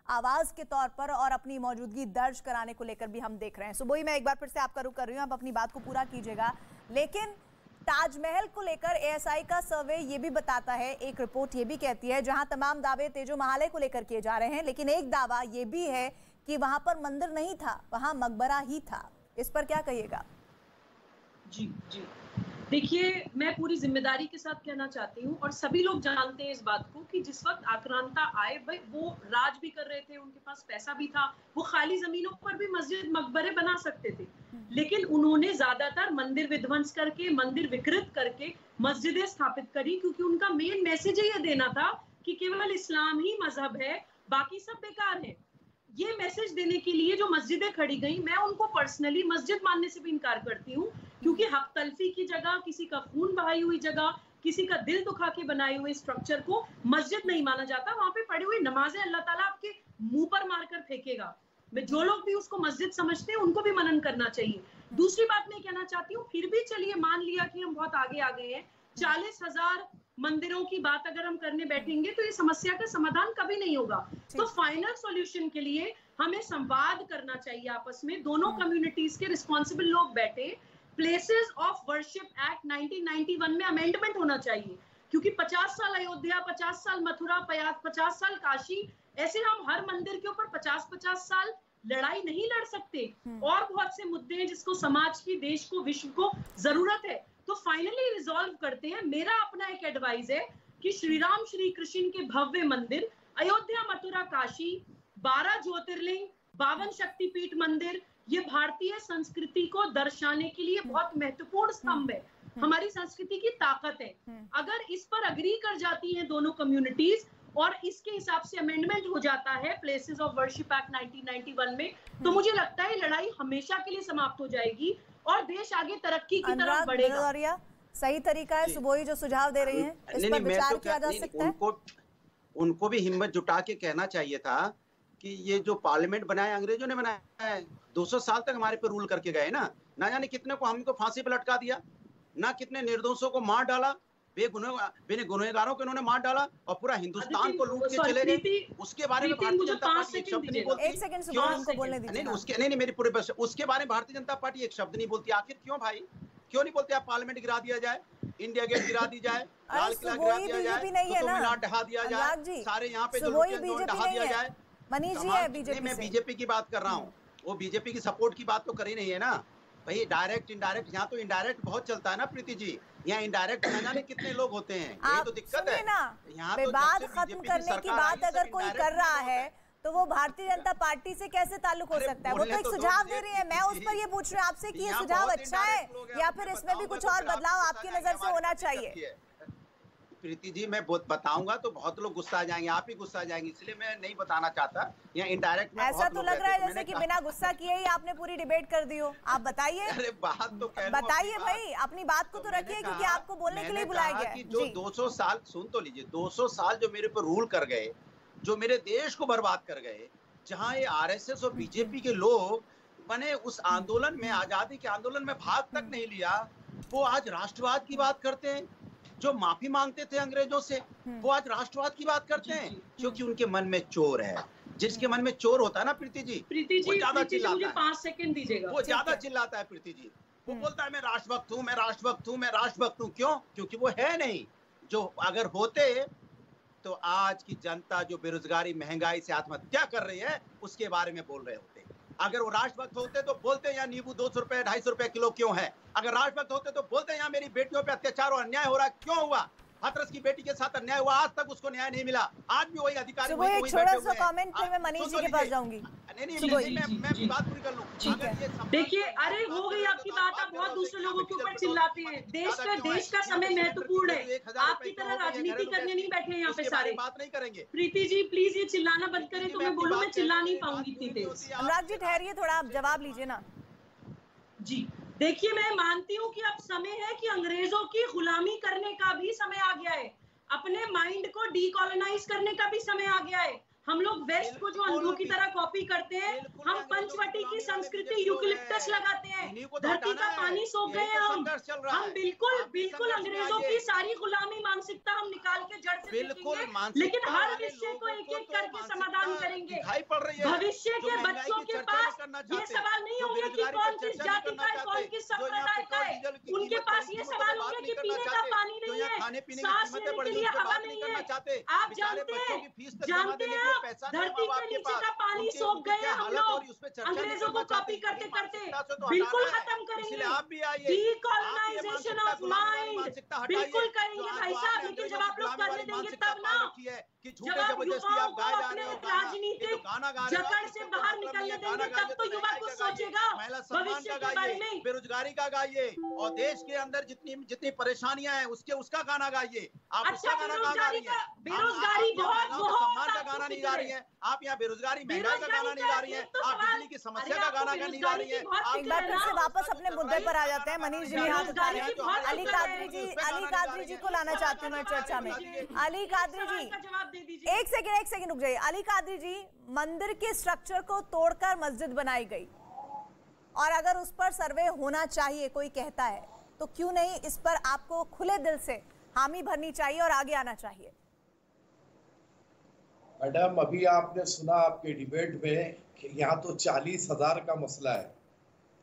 आवाज के तौर पर और अपनी मौजूदगी दर्ज कराने को लेकर भी हम देख रहे हैं। सुबोई, मैं एक बार फिर से आपका रुख कर रही हूँ, आप अपनी बात को पूरा कीजिएगा। लेकिन ताजमहल को लेकर एएसआई का सर्वे ये भी बताता है, एक रिपोर्ट ये भी कहती है, जहां तमाम दावे तेजो महाले को लेकर किए जा रहे हैं, लेकिन एक दावा ये भी है कि वहां पर मंदिर नहीं था, वहां मकबरा ही था। इस पर क्या कहिएगा? जी जी, देखिए, मैं पूरी जिम्मेदारी के साथ कहना चाहती हूँ और सभी लोग जानते हैं इस बात को कि जिस वक्त आक्रांता आए, भाई वो राज भी कर रहे थे, उनके पास पैसा भी था, वो खाली जमीनों पर भी मस्जिद मकबरे बना सकते थे, लेकिन उन्होंने ज्यादातर मंदिर विध्वंस करके, मंदिर विकृत करके मस्जिदें स्थापित करी, क्योंकि उनका मेन मैसेज ये देना था कि केवल इस्लाम ही मजहब है, बाकी सब बेकार है। ये मैसेज देने के लिए जो मस्जिदें खड़ी गई, मैं उनको पर्सनली मस्जिद मानने से भी इनकार करती हूँ, क्योंकि हक तलफी की जगह, किसी का खून बहाई हुई जगह, किसी का दिल दुखा के बनाए हुए स्ट्रक्चर को मस्जिद नहीं माना जाता। वहां पे पड़ी हुई नमाजें अल्लाह ताला आपके मुंह पर मारकर फेंकेगा। मैं जो लोग भी उसको मस्जिद समझते हैं उनको भी मनन करना चाहिए। दूसरी बात मैं कहना चाहती हूँ, फिर भी चलिए मान लिया कि हम बहुत आगे आ गए हैं, 40,000 मंदिरों की बात अगर हम करने बैठेंगे तो ये समस्या का समाधान कभी नहीं होगा। तो फाइनल सॉल्यूशन के लिए हमें संवाद करना चाहिए आपस में, दोनों कम्युनिटीज के रिस्पॉन्सिबल लोग बैठे, प्लेसेस ऑफ वर्शिप एक्ट 1991 में अमेंडमेंट होना चाहिए, क्योंकि 50 साल अयोध्या, 50 साल मथुरा, 50 साल काशी, ऐसे हम हर मंदिर के ऊपर 50-50 साल लड़ाई नहीं लड़ सकते। और बहुत से मुद्दे हैं जिसको समाज की, देश को, विश्व को जरूरत है, तो फाइनली रिजॉल्व करते हैं। मेरा अपना एक एडवाइस है कि श्री राम श्री कृष्ण के भव्य मंदिर अयोध्या, मथुरा, काशी, 12 ज्योतिर्लिंग, 52 शक्तिपीठ मंदिर, ये भारतीय संस्कृति को दर्शाने के लिए बहुत महत्वपूर्ण स्तंभ है, हमारी संस्कृति की ताकत है। अगर इस पर अग्री कर जाती हैं दोनों कम्युनिटीज और इसके हिसाब से अमेंडमेंट हो जाता है प्लेसेस ऑफ वर्शिप एक्ट 1991 में, तो मुझे लगता है लड़ाई हमेशा के लिए समाप्त हो जाएगी और देश आगे तरक्की की तरफ बढ़ेगा। सही तरीका है सुबोई जो सुझाव दे रही हैं, इस पर विचार किया जा सकता है। उनको भी हिम्मत जुटा के कहना चाहिए था कि ये जो पार्लियामेंट बनाया अंग्रेजों ने बनाया है, 200 साल तक हमारे पे रूल करके गए ना जाने कितने को हमको फांसी पे लटका दिया, ना कितने निर्दोषों को मार डाला, गुनहगारों को इन्होंने मार डाला और पूरा हिंदुस्तान को लूट के चले गए। उसके बारे में भारतीय जनता पार्टी एक शब्द नहीं बोलती। एक सेकंड सुबह उनको बोलने दीजिए। नहीं मेरी पूरे उसके बारे में भारतीय जनता पार्टी एक शब्द नहीं बोलती। आखिर क्यों भाई, क्यों नहीं बोलते? आप पार्लियामेंट गिरा दिया जाए, इंडिया गेट गिरा दी जाए, लाल किला गिरा दिया जाए, कुतुब मीनार ढहा दिया जाए, सारे यहाँ पे जो ढहा दिया जाए। मनीष जी है बीजेपी, मैं बीजेपी की बात कर रहा हूँ, वो बीजेपी की सपोर्ट की बात तो कर ही नहीं है ना भाई। डायरेक्ट इनडायरेक्ट, यहाँ तो इनडायरेक्ट बहुत चलता है ना प्रीति जी, यहाँ इनडायरेक्ट न जाने कितने लोग होते हैं, यही तो दिक्कत है ना। यहाँ विवाद खत्म करने की बात अगर कोई कर रहा है तो वो भारतीय जनता पार्टी से कैसे ताल्लुक हो सकता है? वो तो एक सुझाव दे रही है, मैं उस पर ये पूछ रही हूँ आपसे कि ये सुझाव अच्छा है या फिर इसमें भी कुछ और बदलाव आपकी नजर से होना चाहिए? प्रीति जी, मैं बताऊंगा तो बहुत लोग गुस्सा आ जाएंगे, आप ही गुस्सा आ जाएंगे, इसलिए मैं नहीं बताना चाहता। यहाँ इनडायरेक्ट ऐसा तो लग रहा है जैसे कि बिना गुस्सा किए ही आपने पूरी डिबेट कर दी हो। आप बताइए। अरे बात तो बताइए भाई, अपनी बात को तो रखिए, क्योंकि आपको बोलने के लिए बुलाया गया है। जो 200 साल, सुन तो लीजिए, 200 साल जो मेरे पर रूल कर गए, जो मेरे देश को बर्बाद कर गए, जहाँ ये आरएसएस और बीजेपी के लोग बने उस आंदोलन में, आजादी के आंदोलन में भाग तक नहीं लिया, वो आज राष्ट्रवाद की बात करते हैं। जो माफी मांगते थे अंग्रेजों से, वो आज राष्ट्रवाद की बात करते हैं, क्योंकि उनके मन में चोर है। जिसके मन में चोर होता है ना प्रीति जी, वो ज्यादा चिल्लाता है। 5 सेकंड दीजिएगा। वो ज्यादा चिल्लाता है प्रीति जी, वो बोलता है मैं राष्ट्रभक्त हूँ, मैं राष्ट्रभक्त हूँ, मैं राष्ट्रभक्त हूँ। क्यों? क्योंकि वो है नहीं। जो अगर होते तो आज की जनता जो बेरोजगारी, महंगाई से आत्महत्या कर रही है, उसके बारे में बोल रहे होते। अगर वो राष्ट्रभक्त होते तो बोलते यहाँ नींबू 200 रुपए 250 रुपए किलो क्यों है। अगर राष्ट्रभक्त होते तो बोलते यहाँ मेरी बेटियों पे अत्याचार और अन्याय हो रहा है, क्यों हुआ? हाथरस की बेटी के साथ अन्याय हुआ, आज तक उसको न्याय नहीं मिला। आज भी वही अधिकारी एक छोटा सा कमेंट फिर मैं मनीष जी के पास जाऊंगी। मैं बात पूरी कर लूं। देखिए, अरे हो गई आपकी बात, आप बहुत दूसरे लोगों के ऊपर चिल्लाते हैं। देश का समय महत्वपूर्ण है, आपकी तरह राजनीति करने नहीं बैठे यहाँ पे सारे। बात नहीं करेंगे। प्रीति जी प्लीज ये चिल्लाना बंद करें, तो मैं बोलूँ मैं चिल्ला नहीं पाऊंगी इतनी तेज। अनुराग जी ठहरिए थोड़ा, आप जवाब लीजिए ना। जी देखिए, मैं मानती हूँ कि अब समय है कि अंग्रेजों की गुलामी करने का भी समय आ गया है, अपने माइंड को डीकॉलोनाइज करने का भी समय आ गया है। हम लोग वेस्ट को जो अंधों की तरह कॉपी करते हैं, हम पंचवटी की संस्कृति यूकलिप्टस लगाते हैं, धरती का पानी सोख गए हैं हम बिल्कुल अंग्रेजों की सारी गुलामी मानसिकता हम निकाल के जड़ से फेंकेंगे, लेकिन हर विषय को एक एक करके समाधान करेंगे। भविष्य के बच्चों के पास ये सवाल नहीं होंगे कि कौन किस जाति का है, कौन किस संप्रदाय का है, उनके पास ये सवाल होंगे कि पीने का पानी नहीं है, सांस लेने के लिए हवा नहीं है। आप जानते हैं धरती के नीचे का पानी सोख गए हैं हम लोग अंग्रेजों को कॉपी करते करते, बिल्कुल खत्म करेंगे डीकॉलोनाइजेशन ऑफ माइंड, बिल्कुल करेंगे भाई साहब, लेकिन जब आप लोग करने देंगे तब ना, जब आप युवाओं को अपने राजनीतिक जकड़ से बाहर निकलने देंगे तब तो युवा कुछ सोचेगा भविष्य के बारे में। बेरोजगारी का गाइए और देश के अंदर जितनी परेशानियां हैं उसका गाना गाइए। आप अच्छा, उसका गाना गा रही है, बेरोजगारी बहुत सम्मान का गाना नहीं गा रही है आप, यहाँ बेरोजगारी महंगाई का गाना नहीं गा रही है आप, बिजली की समस्या का गाना नहीं गा रही है। एक बार फिर से वापस अपने मुद्दे पर आ जाते हैं। मनीष जी हाथ उठा रहे हैं। अली कादरी जी को लाना चाहती हूँ मैं चर्चा में। अली कादरी जी एक सेकंड रुक जाइए। अली कादरी जी, मंदिर के स्ट्रक्चर को तोड़कर मस्जिद बनाई गई और अगर उस पर सर्वे होना चाहिए कोई कहता है तो क्यों नहीं इस पर आपको खुले दिल से हामी भरनी चाहिए और आगे आना चाहिए? मैडम, अभी आपने सुना आपके डिबेट में कि यहाँ तो 40,000 का मसला है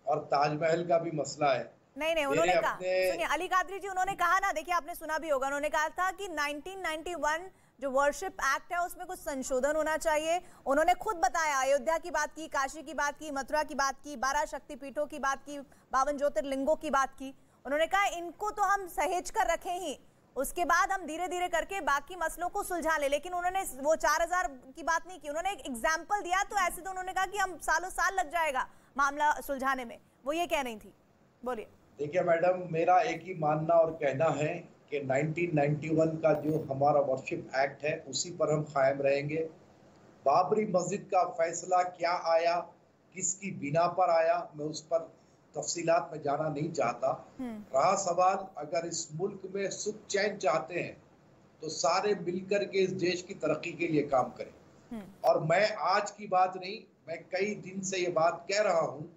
और ताजमहल का भी मसला है। नहीं उन्होंने कहा, सुनिए अली कादरी जी, उन्होंने कहा ना, देखिए आपने सुना भी होगा, उन्होंने कहा था कि 1991 जो वर्शिप एक्ट है उसमें कुछ संशोधन होना चाहिए। उन्होंने खुद बताया, अयोध्या की बात की, काशी की बात की, मथुरा की बात की, 12 शक्तिपीठों की बात की, 52 ज्योतिर्लिंगों की बात की। उन्होंने कहा इनको तो हम सहेज कर रखें ही, उसके बाद हम धीरे धीरे करके बाकी मसलों को सुलझा ले। लेकिन उन्होंने वो 4000 की बात नहीं की, उन्होंने एक एग्जाम्पल दिया, तो ऐसे तो उन्होंने कहा कि हम सालों साल लग जाएगा मामला सुलझाने में, वो ये कह रही थी। बोलिए। देखिए मैडम, मेरा एक ही मानना और कहना है कि 1991 का जो हमारा वर्शिप एक्ट है उसी पर हम कायम रहेंगे। बाबरी मस्जिद का फैसला क्या आया, किसकी बिना पर आया, मैं उस पर तफसीलात में जाना नहीं चाहता। रहा सवाल, अगर इस मुल्क में सुख चैन चाहते हैं तो सारे मिलकर के इस देश की तरक्की के लिए काम करें। और मैं आज की बात नहीं, मैं कई दिन से ये बात कह रहा हूँ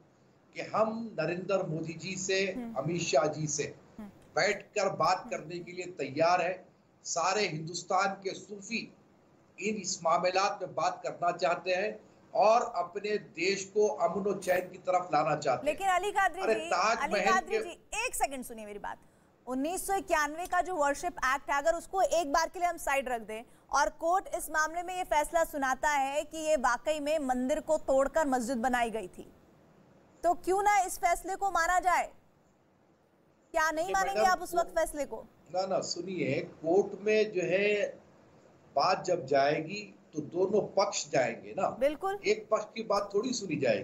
कि हम नरेंद्र मोदी जी से, अमित शाह जी से बैठकर बात करने के लिए तैयार है। सारे हिंदुस्तान के सूफी इस मामलात में बात करना चाहते हैं और अपने देश को अमन और चैन की तरफ लाना चाहते हैं। लेकिन अली कादरी जी एक सेकंड सुनिए मेरी बात। 1991 का जो वर्शिप एक्ट है, अगर उसको एक बार के लिए हम साइड रख दें और कोर्ट इस मामले में ये फैसला सुनाता है कि ये वाकई में मंदिर को तोड़कर मस्जिद बनाई गई थी, तो क्यों ना इस फैसले को माना जाए? क्या नहीं मानेंगे आप उस वक्त फैसले को? ना सुनिए, कोर्ट में जो है बात जब जाएगी तो दोनों पक्ष जाएंगे ना, बिल्कुल। एक पक्ष की बात थोड़ी सुनी जाएगी।